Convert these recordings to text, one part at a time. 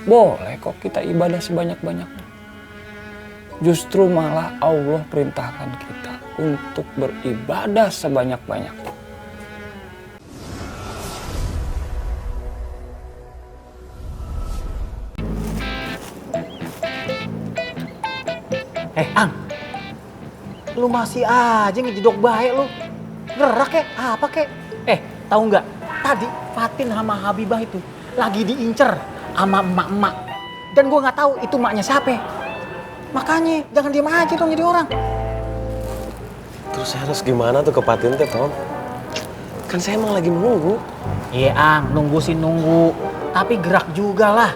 Boleh kok kita ibadah sebanyak-banyaknya. Justru malah Allah perintahkan kita untuk beribadah sebanyak-banyaknya. Ang, lu masih aja ngejedok baik lu. Gerak kek, apa kek? Tahu nggak? Tadi Fatin sama Habibah itu lagi diincer sama emak-emak. Dan gua nggak tahu itu emaknya siapa. Makanya jangan diem aja dong jadi orang. Terus saya harus gimana tuh ke Fatin teh, Tom? Kan saya emang lagi menunggu. Iya, Ang, nunggu sih nunggu. Tapi gerak juga lah.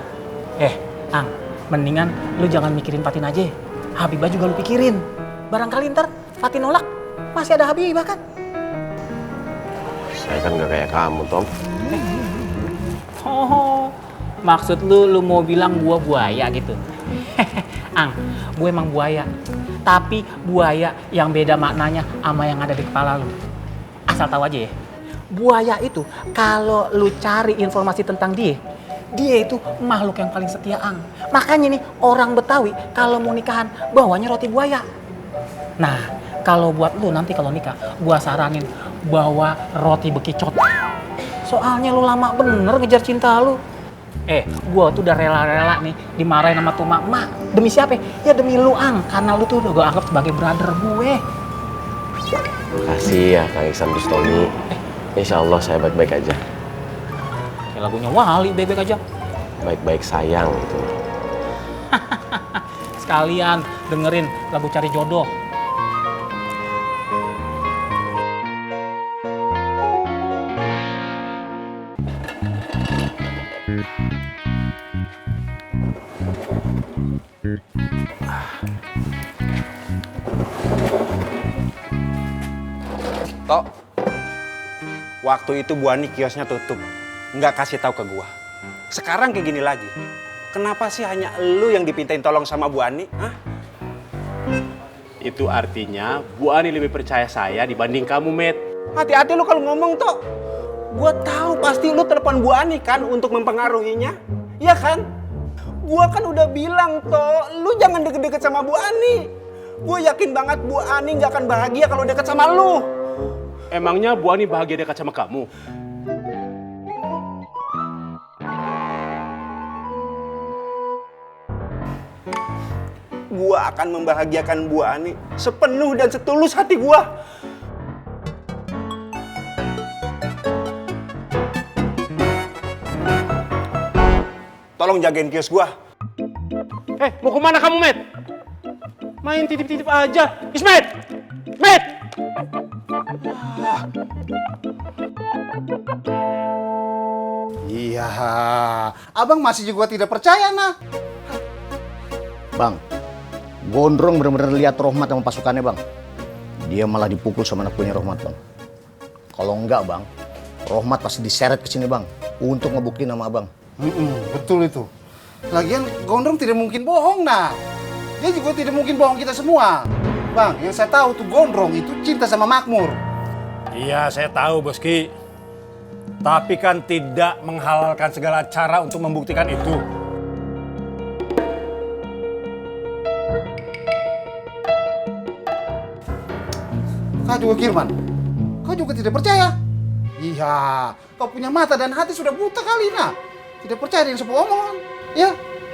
Ang, mendingan lu jangan mikirin Fatin aja. Habibah juga lu pikirin. Barangkali ntar Fatin nolak, masih ada Habibah kan? Saya kan gak kayak kamu, Tom. Oh, maksud lu mau bilang gua buaya gitu? Ang, gue emang buaya. Tapi buaya yang beda maknanya sama yang ada di kepala lu. Asal tahu aja ya, buaya itu kalau lu cari informasi tentang dia itu makhluk yang paling setia, Ang. Makanya nih orang Betawi kalau mau nikahan bawanya roti buaya. Nah, kalau buat lu nanti kalau nikah, gua saranin bawa roti bekicot. Soalnya lu lama bener ngejar cinta lu. Gua tuh udah rela-rela nih dimarahin sama tuh mak. Demi siapa? Ya demi lu, Ang. Karena lu tuh udah gua anggap sebagai brother gue. Makasih ya, Kang Iksan Bustami. Insya Allah saya baik-baik aja. Kayak lagunya Wali, baik-baik aja. Baik-baik sayang gitu. Sekalian dengerin lagu Cari Jodoh. Tok, waktu itu Bu Ani kiosnya tutup, nggak kasih tahu ke gua. Sekarang kayak gini lagi. Kenapa sih hanya lu yang dipintain tolong sama Bu Ani? Hah? Itu artinya Bu Ani lebih percaya saya dibanding kamu, Met. Hati-hati lu kalau ngomong, Tok. Gua tahu pasti lu telepon Bu Ani kan untuk mempengaruhinya. Iya kan? Gua kan udah bilang, Tok, lu jangan deket-deket sama Bu Ani. Gua yakin banget Bu Ani nggak akan bahagia kalau deket sama lu. Emangnya Bu Ani bahagia dekat sama kamu? Gua akan membahagiakan Bu Ani sepenuh dan setulus hati gua. Tolong jagain kios gua. Mau kemana kamu, Met? Main titip-titip aja. Ismet! Met! Iya, abang masih juga tidak percaya, nah. Bang, Gondrong benar-benar lihat Rohmat sama pasukannya, Bang. Dia malah dipukul sama anak punya Rohmat, Bang. Kalau enggak, Bang, Rohmat pasti diseret ke sini, Bang, untuk ngebuktiin sama Abang. Betul itu. Lagian Gondrong tidak mungkin bohong, nah. Dia juga tidak mungkin bohong kita semua. Bang, yang saya tahu tuh Gondrong itu cinta sama Makmur. Iya, saya tahu, Boski. Tapi kan tidak menghalalkan segala cara untuk membuktikan itu. Kau juga, Kirman. Kau juga tidak percaya? Iya, kau punya mata dan hati sudah buta kali, nah. Tidak percaya dengan sebuah omongan, ya?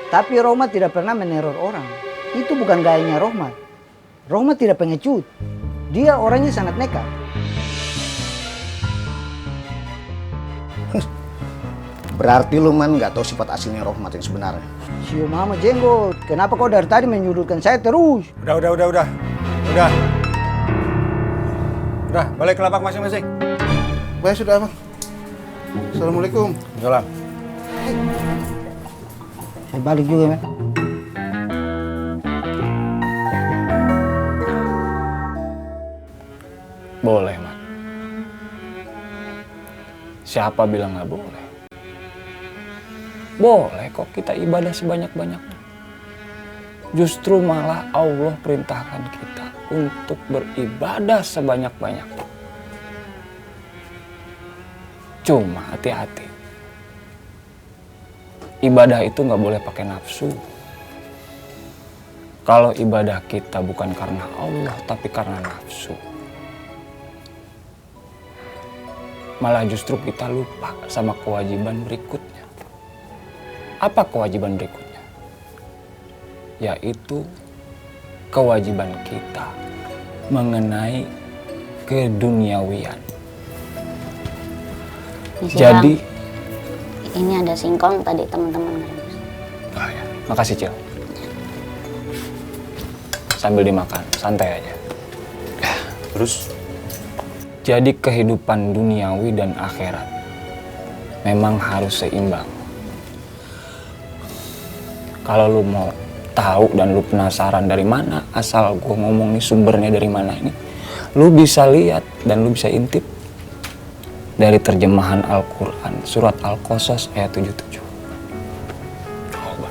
Tapi Rohmat tidak pernah meneror orang. Itu bukan gayanya Rohmat. Rohmat tidak pengecut. Dia orangnya sangat nekat. Berarti lu, Man, nggak tahu sifat aslinya Rohmat yang sebenarnya. Sio mama jenggot, kenapa kau dari tadi menyudutkan saya terus? Udah. Udah, balik ke lapak masing-masing. Baik, sudah, Bang. Assalamualaikum. Salam. Saya balik juga, Man. Boleh, Mat. Siapa bilang nggak boleh? Boleh kok kita ibadah sebanyak-banyaknya. Justru malah Allah perintahkan kita untuk beribadah sebanyak-banyaknya. Cuma hati-hati. ibadah itu nggak boleh pakai nafsu. Kalau ibadah kita bukan karena Allah, tapi karena nafsu, malah justru kita lupa sama kewajiban berikutnya. Apa kewajiban berikutnya? Yaitu kewajiban kita mengenai keduniawian. Jadi, ini ada singkong tadi teman-teman. oh ya, makasih Cil. Sambil dimakan, santai aja. Terus? Jadi kehidupan duniawi dan akhirat memang harus seimbang. Kalau lu mau tahu dan lu penasaran dari mana asal gue ngomong nih, sumbernya dari mana ini, lu bisa lihat dan lu bisa intip dari terjemahan Al-Quran surat Al-Qasas ayat 77. Coba.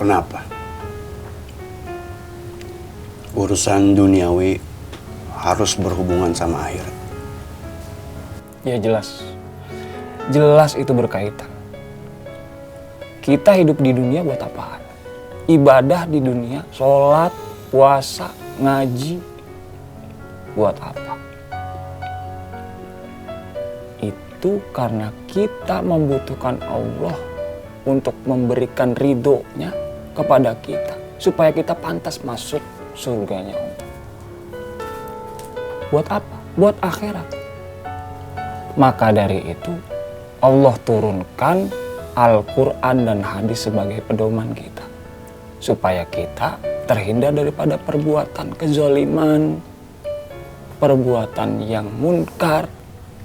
Kenapa? Urusan duniawi harus berhubungan sama akhirat. Ya jelas. Jelas itu berkaitan. Kita hidup di dunia buat apaan? Ibadah di dunia, sholat, puasa, ngaji, buat apa? Itu karena kita membutuhkan Allah untuk memberikan ridhonya kepada kita, supaya kita pantas masuk surganya Allah. Buat apa? Buat akhirat. Maka dari itu Allah turunkan Al-Quran dan hadis sebagai pedoman kita, supaya kita terhindar daripada perbuatan kezaliman, perbuatan yang munkar,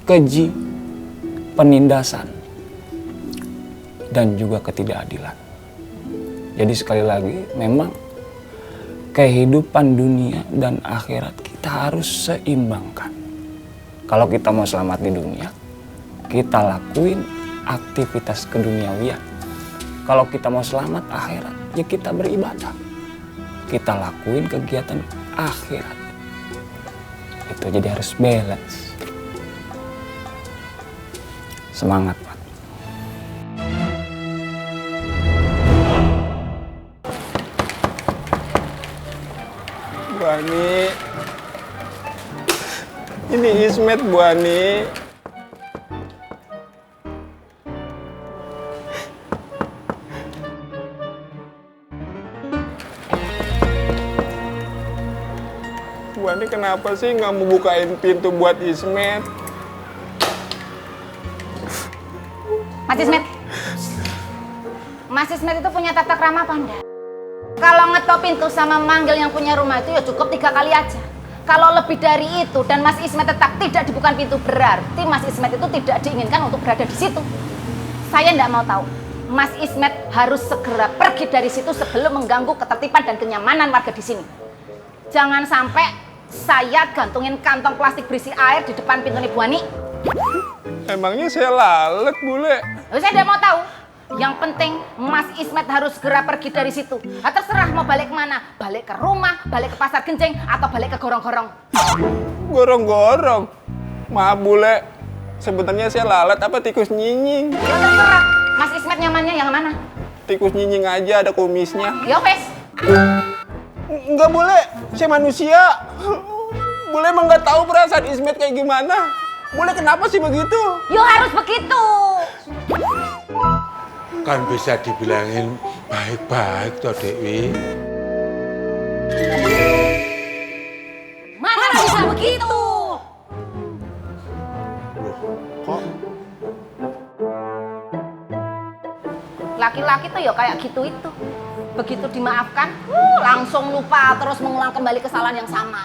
keji, penindasan, dan juga ketidakadilan. Jadi sekali lagi, memang kehidupan dunia dan akhirat kita harus seimbangkan. Kalau kita mau selamat di dunia, kita lakuin aktivitas keduniawian. Kalau kita mau selamat akhirat, ya kita beribadah. Kita lakuin kegiatan akhirat. Itu jadi harus balance. Semangat, Pak. Bu Ani, ini Ismet Bu Ani. Bu Ani kenapa sih nggak mau bukain pintu buat Ismet? Mas Ismet, Mas Ismet itu punya tata krama apa enggak? Kalau ngetok pintu sama manggil yang punya rumah itu ya cukup 3 kali aja. Kalau lebih dari itu dan Mas Ismet tetap tidak dibuka pintu, berarti Mas Ismet itu tidak diinginkan untuk berada di situ. Saya enggak mau tahu. Mas Ismet harus segera pergi dari situ sebelum mengganggu ketertiban dan kenyamanan warga di sini. Jangan sampai saya gantungin kantong plastik berisi air di depan pintu Bu Ani. Emangnya saya lalet, Bule? Saya tidak mau tahu. Yang penting Mas Ismet harus segera pergi dari situ. Nah, terserah mau balik kemana. Balik ke rumah, balik ke pasar Genjing, atau balik ke gorong-gorong. Gorong-gorong? Maaf Bule, sebenarnya saya lalat apa tikus nyinying? Ya terserah. Mas Ismet nyamannya yang mana? Tikus nyinying aja, ada kumisnya. Ya wes. Enggak Bule, saya manusia. Bule emang nggak tahu perasaan Ismet kayak gimana. Bule kenapa sih begitu? Yo harus begitu. Kan bisa dibilangin baik-baik toh Dewi. Mana bisa begitu? Kok? Laki-laki tuh ya kayak gitu itu. Begitu dimaafkan, langsung lupa terus mengulang kembali kesalahan yang sama.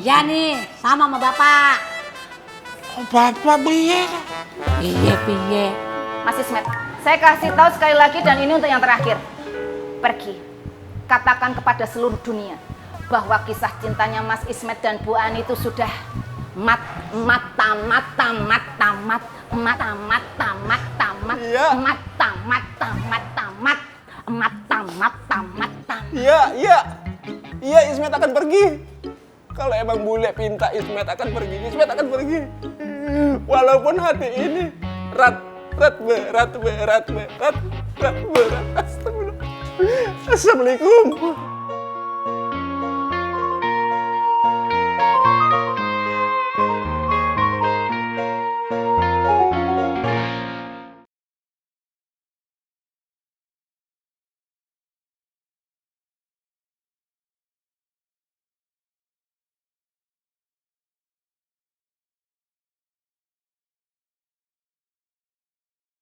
Ya nih, sama Bapak. Bapak piye? Piye. Mas Ismet, saya kasih tahu sekali lagi dan ini untuk yang terakhir. Pergi, katakan kepada seluruh dunia bahwa kisah cintanya Mas Ismet dan Bu Ani itu sudah mat. Iya, Ismet akan pergi. Kalau emang Bule pinta Ismet akan pergi, Ismet akan pergi. Walaupun hati ini berat. Astagfirullah. Assalamualaikum.